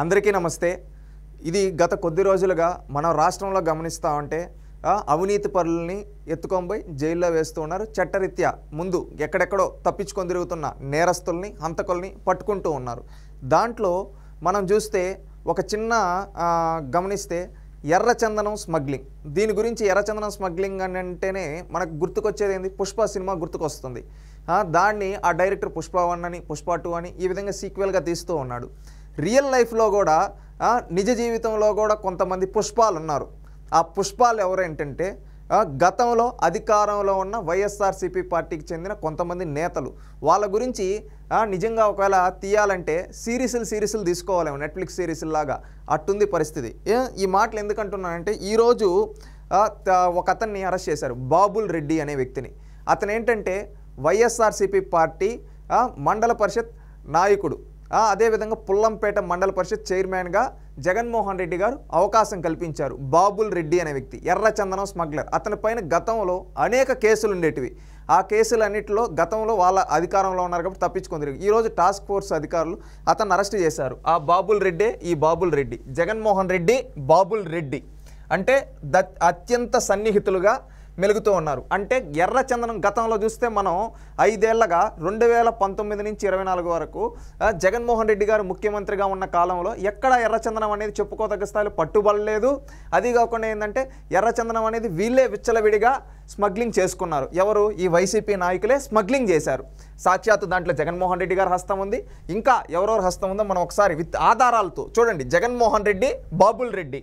అందరికీ నమస్తే. ఇది గత కొద్ది రోజులుగా మన రాష్ట్రంలో గమనిస్తా ఉంటే అవినీతి పరులని ఎత్తుకొని పోయి జైల్లో వేస్తూ ఉన్నారు. చట్టరీత్యా ముందు ఎక్కడెక్కడో తప్పించుకొని తిరుగుతున్న నేరస్తుల్ని హంతకుల్ని పట్టుకుంటూ ఉన్నారు. దాంట్లో మనం చూస్తే ఒక చిన్న గమనిస్తే ఎర్రచందనం స్మగ్లింగ్. దీని గురించి ఎర్రచందనం స్మగ్లింగ్ అని అంటేనే మనకు గుర్తుకొచ్చేది ఏంది? పుష్ప సినిమా గుర్తుకొస్తుంది. దాన్ని ఆ డైరెక్టర్ పుష్ప 1 అని పుష్ప 2 అని ఈ విధంగా సీక్వెల్గా తీస్తూ ఉన్నాడు. రియల్ లైఫ్లో కూడా నిజ జీవితంలో కూడా కొంతమంది పుష్పాలు ఉన్నారు. ఆ పుష్పాలు ఎవరేంటంటే గతంలో అధికారంలో ఉన్న వైఎస్ఆర్సీపీ పార్టీకి చెందిన కొంతమంది నేతలు. వాళ్ళ గురించి నిజంగా ఒకవేళ తీయాలంటే సిరీస్లు తీసుకోవాలేమో, నెట్ఫ్లిక్స్ సిరీస్ లాగా అట్టుంది పరిస్థితి. ఈ మాటలు ఎందుకంటున్నానంటే ఈరోజు ఒక అతన్ని అరెస్ట్ చేశారు, బాబుల్ రెడ్డి అనే వ్యక్తిని. అతను ఏంటంటే వైఎస్ఆర్సీపీ పార్టీ మండల పరిషత్ నాయకుడు, అదేవిధంగా పుల్లంపేట మండల పరిషత్ చైర్మన్గా జగన్మోహన్ రెడ్డి గారు అవకాశం కల్పించారు. బాబుల్ రెడ్డి అనే వ్యక్తి ఎర్రచందనం స్మగ్లర్. అతని పైన గతంలో అనేక కేసులు ఉండేటివి. ఆ కేసులన్నింటిలో గతంలో వాళ్ళ అధికారంలో ఉన్నారు కాబట్టి తప్పించుకుంది. ఈరోజు టాస్క్ ఫోర్స్ అధికారులు అతన్ని అరెస్ట్ చేశారు. ఆ బాబుల్ రెడ్డే ఈ బాబుల్ రెడ్డి. జగన్మోహన్ రెడ్డి బాబుల్ రెడ్డి అంటే అత్యంత సన్నిహితులుగా మెలుగుతూ ఉన్నారు. అంటే ఎర్రచందనం గతంలో చూస్తే మనం 5 ఏళ్లగా 2019 నుంచి 24 వరకు జగన్మోహన్ రెడ్డి గారు ముఖ్యమంత్రిగా ఉన్న కాలంలో ఎక్కడ ఎర్రచందనం అనేది చెప్పుకోదగ్గ స్థాయిలో పట్టుబడలేదు. అది కాకుండా ఏంటంటే ఎర్రచందనం అనేది వీళ్ళే విచ్చలవిడిగా స్మగ్లింగ్ చేసుకున్నారు. ఎవరు? ఈ వైసీపీ నాయకులే స్మగ్లింగ్ చేశారు. సాక్షాత్తు దాంట్లో జగన్మోహన్ రెడ్డి గారి హస్తం ఉంది. ఇంకా ఎవరెవరు హస్తం ఉందో మనం ఒకసారి విత్ ఆధారాలతో చూడండి. జగన్మోహన్ రెడ్డి బాబుల్ రెడ్డి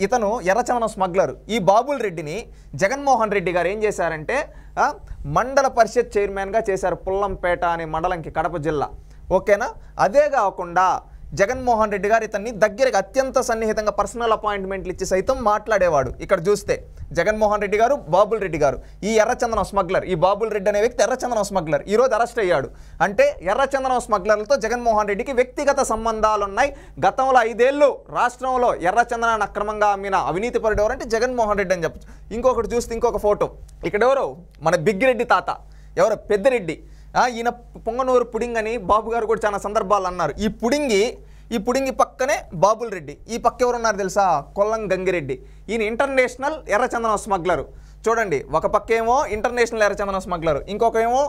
ఇతను ఎర్రచందనం స్మగ్లర్. ఈ బాబుల్ రెడ్డిని జగన్మోహన్ రెడ్డి గారు ఏం చేశారంటే మండల పరిషత్ చైర్మన్గా చేశారు, పుల్లంపేట అనే మండలంకి, కడప జిల్లా. ఓకేనా? అదే కాకుండా జగన్మోహన్ రెడ్డి గారు ఇతన్ని దగ్గరగా అత్యంత సన్నిహితంగా పర్సనల్ అపాయింట్మెంట్లు ఇచ్చి సైతం మాట్లాడేవాడు. ఇక్కడ చూస్తే జగన్మోహన్ రెడ్డి గారు, బాబుల్ రెడ్డి గారు, ఈ ఎర్రచందనం స్మగ్లర్, ఈ బాబుల్ రెడ్డి అనే వ్యక్తి ఎర్రచందనం స్మగ్లర్ ఈరోజు అరెస్ట్ అయ్యాడు. అంటే ఎర్రచందనం స్మగ్లర్లతో జగన్మోహన్ రెడ్డికి వ్యక్తిగత సంబంధాలు ఉన్నాయి. గతంలో 5 ఏళ్ళు రాష్ట్రంలో ఎర్రచందనాన్ని అక్రమంగా అమ్మిన అవినీతి పరుడు ఎవరంటే జగన్మోహన్ రెడ్డి అని చెప్పచ్చు. ఇంకొకటి చూస్తే ఇంకొక ఫోటో. ఇక్కడ ఎవరు? మన బిగ్గిరెడ్డి తాత. ఎవరు? పెద్దిరెడ్డి. ఈయన పొంగనూరు పుడింగ్ అని బాబు గారు కూడా చాలా సందర్భాలు అన్నారు. ఈ పుడింగి పక్కనే బాబుల్ రెడ్డి. ఈ పక్క ఎవరున్నారు తెలుసా? కొల్లం గంగిరెడ్డి. ఈయన ఇంటర్నేషనల్ ఎర్రచందనం స్మగ్లరు. చూడండి, ఒక పక్క ఏమో ఇంటర్నేషనల్ ఎర్రచందనం స్మగ్లరు, ఇంకొక ఏమో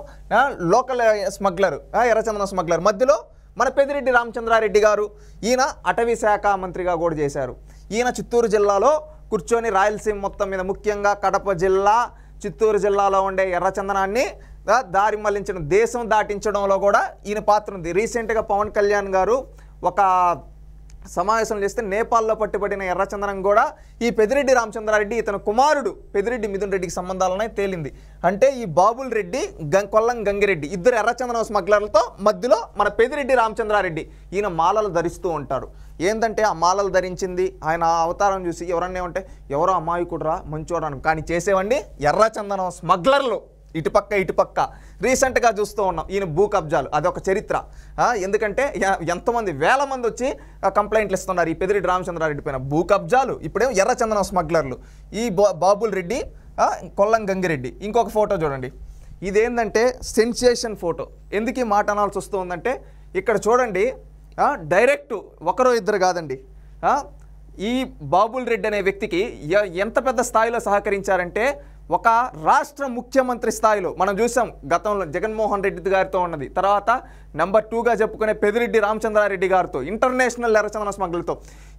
లోకల్ స్మగ్లరు, ఎర్రచందనం స్మగ్లర్. మధ్యలో మన పెద్దిరెడ్డి రామచంద్రారెడ్డి గారు. ఈయన అటవీ శాఖ మంత్రిగా కూడా చేశారు. ఈయన చిత్తూరు జిల్లాలో కూర్చొని రాయలసీమ మొత్తం మీద, ముఖ్యంగా కడప జిల్లా, చిత్తూరు జిల్లాలో ఉండే ఎర్రచందనాన్ని దారి మళ్లించడం, దేశం దాటించడంలో కూడా ఈయన పాత్ర ఉంది. రీసెంట్గా పవన్ కళ్యాణ్ గారు ఒక సమావేశం చేస్తే నేపాల్లో పట్టుబడిన ఎర్రచందనం కూడా ఈ పెద్దిరెడ్డి రామచంద్రారెడ్డి, ఇతను కుమారుడు పెద్దిరెడ్డి మిథున్ రెడ్డికి సంబంధాలున్నాయి తేలింది. అంటే ఈ బాబుల్ రెడ్డి, కొల్లం గంగిరెడ్డి ఇద్దరు ఎర్రచందనం స్మగ్లర్లతో మధ్యలో మన పెద్దిరెడ్డి రామచంద్రారెడ్డి. ఈయన మాలలు ధరిస్తూ ఉంటాడు. ఏంటంటే ఆ మాలలు ధరించింది ఆయన అవతారం చూసి ఎవరన్నా ఉంటే ఎవరో అమాయకుడురా మంచోడను, కానీ చేసేవండి ఎర్రచందనం స్మగ్లర్లు. ఇటుపక్క రీసెంట్గా చూస్తూ ఉన్నాం ఈయన భూ కబ్జాలు. అదొక చరిత్ర. ఎందుకంటే ఎంతమంది వేల మంది వచ్చి కంప్లైంట్లు ఇస్తున్నారు ఈ పెద్దిరెడ్డి రామచంద్రారెడ్డి పైన. భూ కబ్జాలు, ఇప్పుడేమో ఎర్రచందనం స్మగ్లర్లు. ఈ బాబుల్ రెడ్డి, కొల్లం గంగిరెడ్డి. ఇంకొక ఫోటో చూడండి. ఇదేంటంటే సెన్సేషన్ ఫోటో. ఎందుకు ఈ మాట అనాల్సి వస్తూ ఉందంటే ఇక్కడ చూడండి, డైరెక్ట్ ఒకరో ఇద్దరు కాదండి, ఈ బాబుల్ రెడ్డి అనే వ్యక్తికి ఎంత పెద్ద స్థాయిలో సహకరించారంటే ఒక రాష్ట్ర ముఖ్యమంత్రి స్థాయిలో మనం చూసాం. గతంలో జగన్మోహన్ రెడ్డి గారితో ఉన్నది, తర్వాత నెంబర్ 2గా చెప్పుకునే పెద్దిరెడ్డి రామచంద్రారెడ్డి గారితో, ఇంటర్నేషనల్ ఎర్రచందన స్మగ్లర్తో.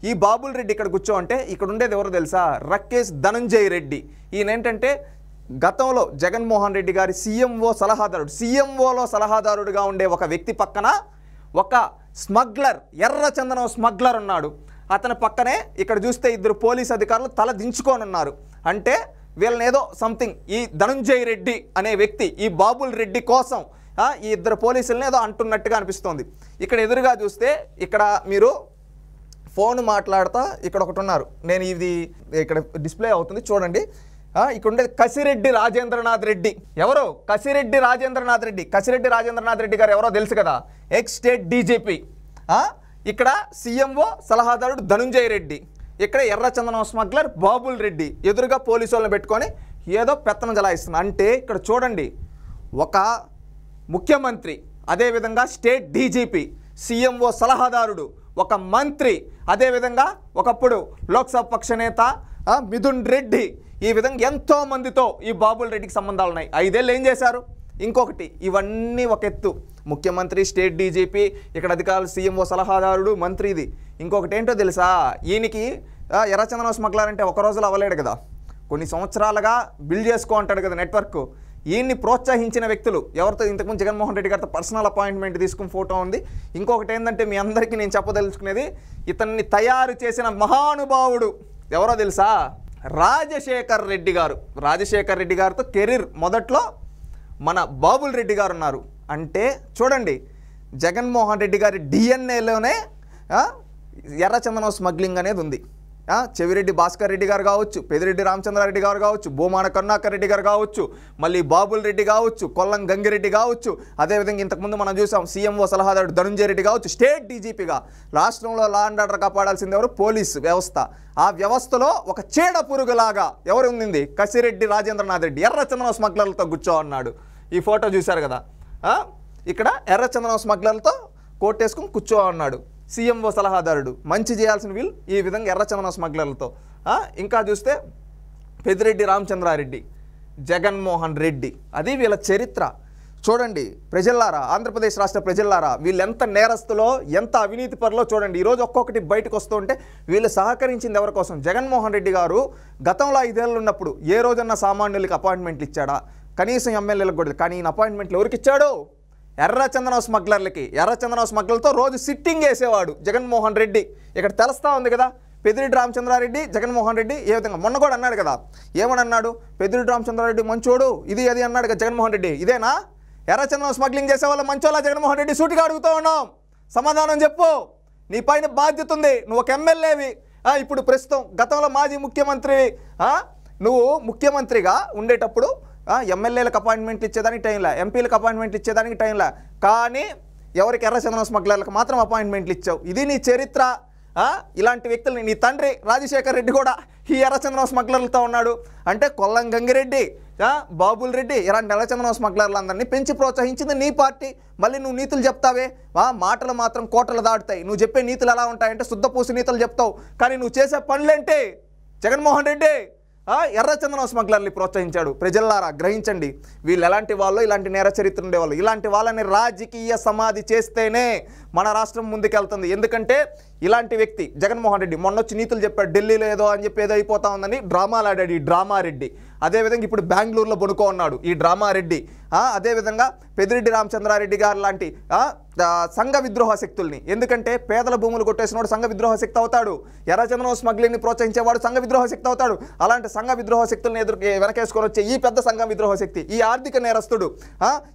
ఈ బాబుల్ రెడ్డి ఇక్కడ కూర్చో అంటే ఇక్కడ ఉండేది ఎవరో తెలుసా? రకేష్ ధనంజయ్ రెడ్డి. ఈయన ఏంటంటే గతంలో జగన్మోహన్ రెడ్డి గారి సీఎంఓలో సలహాదారుడుగా ఉండే ఒక వ్యక్తి పక్కన ఒక స్మగ్లర్, ఎర్రచందనం స్మగ్లర్ ఉన్నాడు. అతని పక్కనే ఇక్కడ చూస్తే ఇద్దరు పోలీస్ అధికారులు తల దించుకొని ఉన్నారు. అంటే వీళ్ళని ఏదో సంథింగ్ ఈ ధనంజయ్ రెడ్డి అనే వ్యక్తి ఈ బాబుల్ రెడ్డి కోసం ఈ ఇద్దరు పోలీసులను ఏదో అంటున్నట్టుగా అనిపిస్తోంది. ఇక్కడ ఎదురుగా చూస్తే ఇక్కడ మీరు ఫోన్ మాట్లాడుతా ఇక్కడ ఒకటి ఉన్నారు. నేను ఇది ఇక్కడ డిస్ప్లే అవుతుంది చూడండి. ఇక్కడ ఉండేది కసిరెడ్డి రాజేంద్రనాథ్ రెడ్డి. ఎవరు? కసిరెడ్డి రాజేంద్రనాథ్ రెడ్డి. కసిరెడ్డి రాజేంద్రనాథ్ రెడ్డి గారు ఎవరో తెలుసు కదా, ఎక్స్ స్టేట్ డీజీపీ. ఇక్కడ సీఎంఓ సలహాదారుడు ధనంజయ్ రెడ్డి. ఇక్కడ ఎర్రచందనం స్మగ్లర్ బాబుల్ రెడ్డి. ఎదురుగా పోలీసు వాళ్ళని పెట్టుకొని ఏదో పెత్తనం జలాయిస్తుంది. అంటే ఇక్కడ చూడండి, ఒక ముఖ్యమంత్రి, అదేవిధంగా స్టేట్ డీజీపీ, సీఎంఓ సలహాదారుడు, ఒక మంత్రి, అదేవిధంగా ఒకప్పుడు లోక్సభ పక్ష నేత మిథున్ రెడ్డి, ఈ విధంగా ఎంతోమందితో ఈ బాబుల్ రెడ్డికి సంబంధాలు ఉన్నాయి. 5 ఏళ్ళు ఏం చేశారు? ఇంకొకటి, ఇవన్నీ ఒక ఎత్తు, ముఖ్యమంత్రి, స్టేట్ డీజీపీ, ఇక్కడ అధికారులు, సీఎంఓ సలహాదారుడు, మంత్రి. ఇది ఇంకొకటి ఏంటో తెలుసా, ఈయనకి ఎర్రచందనం స్మగ్లర్ అంటే ఒక రోజులో అవ్వలేడు కదా, కొన్ని సంవత్సరాలుగా బిల్డ్ చేసుకో అంటాడు కదా నెట్వర్క్. ఈయన్ని ప్రోత్సహించిన వ్యక్తులు ఎవరితో, ఇంతకుముందు జగన్మోహన్ రెడ్డి గారితో పర్సనల్ అపాయింట్మెంట్ తీసుకుని ఫోటో ఉంది. ఇంకొకటి ఏంటంటే మీ అందరికీ నేను చెప్పదలుచుకునేది, ఇతన్ని తయారు చేసిన మహానుభావుడు ఎవరో తెలుసా? రాజశేఖర్ రెడ్డి గారు. రాజశేఖర్ రెడ్డి గారితో కెరీర్ మొదట్లో మన బాబుల్ రెడ్డి గారు ఉన్నారు. అంటే చూడండి, జగన్మోహన్ రెడ్డి గారి డిఎన్ఏలోనే ఎర్రచందనం స్మగ్లింగ్ అనేది ఉంది. చెవిరెడ్డి భాస్కర్ రెడ్డి గారు కావచ్చు, పెదిరెడ్డి రామచంద్రారెడ్డి గారు కావచ్చు, భూమాన కరుణాకర్ రెడ్డి గారు కావచ్చు, మళ్ళీ బాబుల్ రెడ్డి కావచ్చు, కొల్లం గంగిరెడ్డి కావచ్చు, అదేవిధంగా ఇంతకుముందు మనం చూసాం సీఎంఓ సలహాదారుడు ధనుంజయ రెడ్డి కావచ్చు, స్టేట్ డీజీపీగా రాష్ట్రంలో లా అండ్ ఆర్డర్ కాపాడాల్సింది ఎవరు? పోలీసు వ్యవస్థ. ఆ వ్యవస్థలో ఒక చీడ పురుగులాగా ఎవరు ఉంది? కసిరెడ్డి రాజేంద్రనాథ్ రెడ్డి ఎర్రచందనం స్మగ్లర్లతో కూర్చో అన్నాడు. ఈ ఫోటో చూశారు కదా, ఇక్కడ ఎర్రచందనం స్మగ్లర్లతో కోటేసుకుని కూర్చో అన్నాడు సీఎంఓ సలహాదారుడు. మంచి చేయాల్సిన వీళ్ళు ఈ విధంగా ఎర్రచందనం స్మగ్లర్లతో. ఇంకా చూస్తే పెదిరెడ్డి రామచంద్రారెడ్డి, జగన్మోహన్ రెడ్డి, అది వీళ్ళ చరిత్ర. చూడండి ప్రజల్లారా, ఆంధ్రప్రదేశ్ రాష్ట్ర ప్రజల్లారా, వీళ్ళు ఎంత నేరస్తులో, ఎంత అవినీతి పరులో చూడండి. ఈరోజు ఒక్కొక్కటి బయటకు వస్తుంటే వీళ్ళు సహకరించింది ఎవరి కోసం? జగన్మోహన్ రెడ్డి గారు గతంలో 5 ఏళ్ళు ఉన్నప్పుడు ఏ రోజన్నా సామాన్యులకి అపాయింట్మెంట్లు ఇచ్చాడా? కనీసం ఎమ్మెల్యేలకు కూడా. కానీ ఈయన అపాయింట్మెంట్లు ఎవరికి ఇచ్చాడు? ఎర్రచందనం స్మగ్లర్లకి. ఎర్రచందనం స్మగ్లర్లతో రోజు సిట్టింగ్ వేసేవాడు జగన్మోహన్ రెడ్డి. ఇక్కడ తెలుస్తూ ఉంది కదా, పెదిరెడ్డి రామచంద్రారెడ్డి, జగన్మోహన్ రెడ్డి ఏ విధంగా. మొన్న కూడా అన్నాడు కదా, ఏమని అన్నాడు? పెదిరెడ్డి రామచంద్రారెడ్డి మంచోడు, ఇది అది అన్నాడు కదా జగన్మోహన్ రెడ్డి. ఇదేనా ఎర్రచందనం స్మగ్లింగ్ చేసే వాళ్ళ మంచోళ్ళ జగన్మోహన్ రెడ్డి? సూటిగా అడుగుతూ ఉన్నాం, సమాధానం చెప్పు. నీ పైన బాధ్యత ఉంది, నువ్వు ఒక ఎమ్మెల్యేవి, ఇప్పుడు ప్రస్తుతం, గతంలో మాజీ ముఖ్యమంత్రి. నువ్వు ముఖ్యమంత్రిగా ఉండేటప్పుడు ఎమ్మెల్యేలకు అపాయింట్మెంట్లు ఇచ్చేదానికి టైంలా, ఎంపీలకు అపాయింట్మెంట్లు ఇచ్చేదానికి టైంలా, కానీ ఎవరికి? ఎర్రచందనం స్మగ్లర్లకు మాత్రం అపాయింట్మెంట్లు ఇచ్చావు. ఇది నీ చరిత్ర. ఇలాంటి వ్యక్తులని, నీ తండ్రి రాజశేఖర్ రెడ్డి కూడా ఈ ఎర్రచందనం స్మగ్లర్లతో ఉన్నాడు. అంటే కొల్లం గంగిరెడ్డి, బాబుల్ రెడ్డి, ఇలాంటి ఎర్రచందనం స్మగ్లర్లందరినీ పెంచి ప్రోత్సహించింది నీ పార్టీ. మళ్ళీ నువ్వు నీతులు చెప్తావే, మాటలు మాత్రం కోటలు దాటుతాయి. నువ్వు చెప్పే నీతులు ఎలా ఉంటాయంటే శుద్ధపూసి నీతులు చెప్తావు, కానీ నువ్వు చేసే పనులేంటి? జగన్మోహన్ రెడ్డి ఎర్రచందనం స్మగ్లర్ని ప్రోత్సహించాడు. ప్రజల్లారా గ్రహించండి, వీళ్ళు ఎలాంటి వాళ్ళు, ఇలాంటి నేర చరిత్ర ఉండేవాళ్ళు. ఇలాంటి వాళ్ళని రాజకీయ సమాధి చేస్తేనే మన రాష్ట్రం ముందుకెళ్తుంది. ఎందుకంటే ఇలాంటి వ్యక్తి జగన్మోహన్ రెడ్డి మొన్నొచ్చి నీతులు చెప్పాడు, ఢిల్లీలో ఏదో అని చెప్పి ఏదో అయిపోతా ఉందని డ్రామాలు ఆడాడు ఈ డ్రామారెడ్డి. అదేవిధంగా ఇప్పుడు బెంగళూరులో బొనుకో ఉన్నాడు ఈ డ్రామారెడ్డి. అదేవిధంగా పెదిరెడ్డి రామచంద్రారెడ్డి గారు లాంటి సంఘ విద్రోహ శక్తుల్ని, ఎందుకంటే పేదల భూములు కొట్టేసినోడు సంఘ విద్రోహ శక్తి అవుతాడు, ఎర్రచందనం స్మగ్లింగ్ని ప్రోత్సహించేవాడు సంఘ విద్రోహ శక్తి అవుతాడు. అలాంటి సంఘ విద్రోహ శక్తుల్ని వెనకేసుకొని వచ్చే ఈ పెద్ద సంఘ విద్రోహ శక్తి, ఈ ఆర్థిక నేరస్తుడు,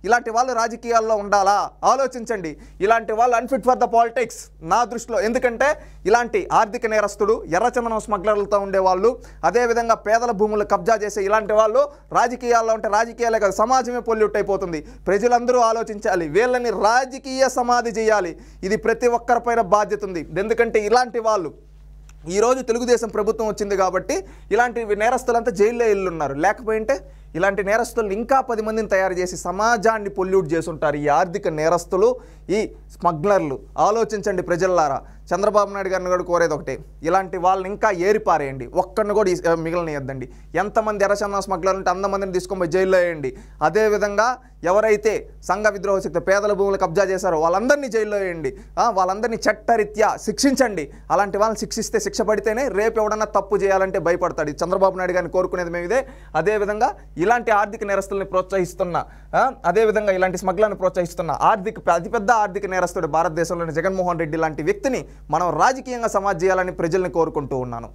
ఇలాంటి వాళ్ళు రాజకీయాల్లో ఉండాలా? ఆలోచించండి. ఇలాంటి వాళ్ళు అన్ఫిట్ ఫర్ ద పాలిటిక్స్ నా దృష్టిలో. ఎందుకంటే ఇలాంటి ఆర్థిక నేరస్తుడు, ఎర్రచందనం స్మగ్లర్లతో ఉండేవాళ్ళు, అదేవిధంగా పేదల భూములు కబ్జా చేసే ఇలాంటి వాళ్ళు రాజకీయాల్లో ఉంటే రాజకీయాలే కాదు, సమాజమే పొల్యూట్ అయిపోతుంది. ప్రజలందరూ ఆలోచించాలి, వీళ్ళని రాజకీయ సమాధి చేయాలి. ఇది ప్రతి ఒక్కరిపైన బాధ్యత ఉంది. ఎందుకంటే ఇలాంటి వాళ్ళు ఈరోజు తెలుగుదేశం ప్రభుత్వం వచ్చింది కాబట్టి ఇలాంటి నేరస్తులంతా జైల్లో ఉన్నారు. లేకపోయింటే ఇలాంటి నేరస్తులను ఇంకా 10 మందిని తయారు చేసి సమాజాన్ని పొల్యూట్ చేసి ఉంటారు ఈ ఆర్థిక నేరస్తులు, ఈ స్మగ్లర్లు. ఆలోచించండి ప్రజల్లారా. చంద్రబాబు నాయుడు గారిని కూడా కోరేది ఒకటే, ఇలాంటి వాళ్ళని ఇంకా ఏరిపారేయండి, ఒక్కరిని కూడా మిగిలినయద్దండి. ఎంతమంది ఎర్రచందనం స్మగ్లర్లు ఉంటే అంతమందిని తీసుకొని జైల్లో వేయండి. అదేవిధంగా ఎవరైతే సంఘ విద్రోహ శక్తి, పేదల భూములు కబ్జా చేశారో వాళ్ళందరినీ జైల్లో వేయండి. వాళ్ళందరినీ చట్టరీత్యా శిక్షించండి. అలాంటి వాళ్ళని శిక్షిస్తే, శిక్ష పడితేనే రేపు ఎవడన్నా తప్పు చేయాలంటే భయపడతాడు. చంద్రబాబు నాయుడు గారిని కోరుకునేది మేము ఇదే. అదేవిధంగా ఇలాంటి ఆర్థిక నేరస్తుల్ని ప్రోత్సహిస్తున్న, అదేవిధంగా ఇలాంటి స్మగ్లర్ని ప్రోత్సహిస్తున్న అతిపెద్ద ఆర్థిక నేరస్తుడు భారతదేశంలోని జగన్మోహన్ రెడ్డి లాంటి వ్యక్తిని మనం రాజకీయంగా సమాజ్ చేయాలని ప్రజల్ని కోరుకుంటూ ఉన్నాను.